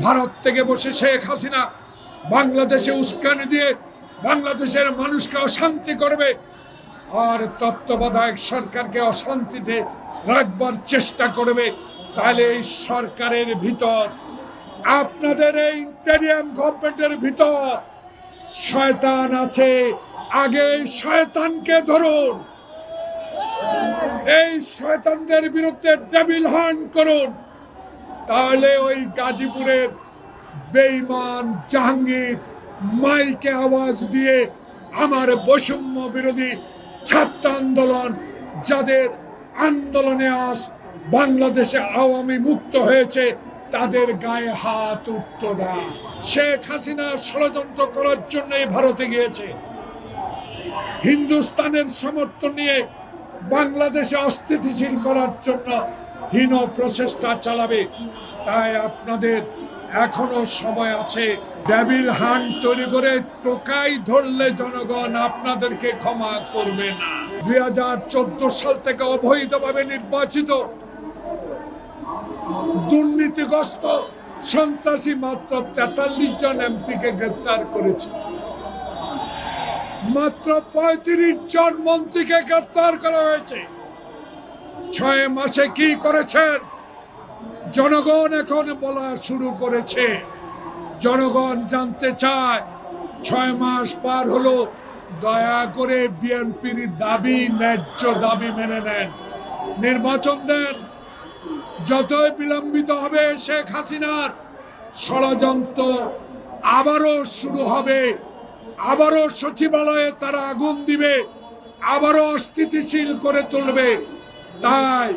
ভারত থেকে বসে শেখ হাসিনা বাংলাদেশে উস্কানি দিয়ে বাংলাদেশের মানুষকে অশান্তি করবে আর তত্ত্বাবধায়ক সরকারকে অশান্তিতে রাখবার চেষ্টা করবে, তাহলে এই সরকারের ভিতর, আপনাদের এই ইন্টেরিয়াম গভর্নমেন্টের ভিতর শয়তান আছে। আগে শয়তানকে ধরুন, এই শয়তানদের বিরুদ্ধে ডেভিল হান্ট করুন, তাহলে ওই গাজীপুরের বেঈমান জাহাঙ্গীর মাইকে আওয়াজ দিয়ে আমার বৈষম্য বিরোধী ছাত্র আন্দোলন, যাদের আন্দোলনে আজ বাংলাদেশে আওয়ামী মুক্ত হয়েছে, তাদের গায়ে হাত উঠত না। শেখ হাসিনা ষড়যন্ত্র করার জন্যই ভারতে গিয়েছে, হিন্দুস্তানের সমর্থন নিয়ে বাংলাদেশে অস্থিতিশীল করার জন্য হীন প্রচেষ্টা চালাবে। তাই আপনাদের এখনো সময় আছে। ডেভিল হান্ট তৈরি করে টোকাই ধরলে জনগণ আপনাদেরকে ক্ষমা করবে না। 2014 সাল থেকে অবৈধভাবে নির্বাচিত দুর্নীতিগ্রস্ত সন্ত্রাসী মাত্র 43 জন এমপিকে গ্রেপ্তার করেছে, মাত্র 35 জন মন্ত্রীকে গ্রেপ্তার করা হয়েছে। 6 মাসে কি করেছেন জনগণ এখন বলা শুরু করেছে। জনগণ জানতে চায়, 6 মাস পার হলো, দয়া করে বিএনপির দাবি, ন্যায্য দাবি মেনে নেন, নির্বাচন দেন। যতই বিলম্বিত হবে শেখ হাসিনার ষড়যন্ত্র আবারও শুরু হবে, আবারও সচিবালয়ে তারা আগুন দিবে, আবারও অস্থিতিশীল করে তুলবে। তাই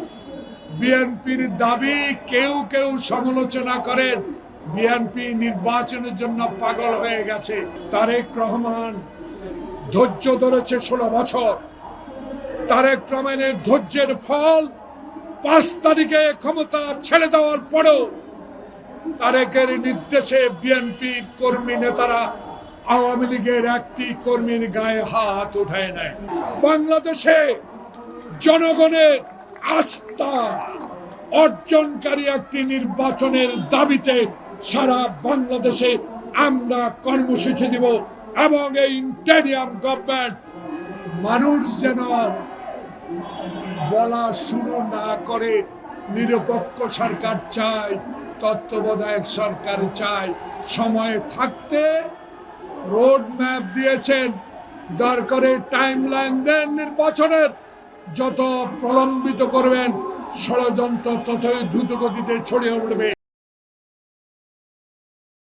বিএনপির দাবি, কেউ কেউ সমালোচনা করেন বিএনপি নির্বাচনের জন্য পাগল হয়ে গেছে। তারেক রহমান ধৈর্য ধরেছে 16 বছর। তারেক রহমানের ধৈর্যের ফল 5 তারিখে ক্ষমতা ছেড়ে দেওয়ার পরেও তারেকের নির্দেশে বিএনপির কর্মী নেতারা আওয়ামী লীগের একটি কর্মীর গায়ে হাত উঠায় নেয়। বাংলাদেশে জনগণের আস্থা অর্জনকারী একটি নির্বাচনের দাবিতে সারা বাংলাদেশে আমরা কর্মসূচি দিব, এবং এই ইন্টেরিয়াম গভর্নমেন্ট মানুষ যেন বলা শুরু না করে নিরপেক্ষ সরকার চাই, তত্ত্বাবধায়ক সরকার চাই। সময় থাকতে রোড ম্যাপ দিয়েছেন, দরকারে টাইম লাইন দেন নির্বাচনের। যত প্রলম্বিত করবেন ষড়যন্ত্র ততই দ্রুতগতিতে ছড়িয়ে উঠবে।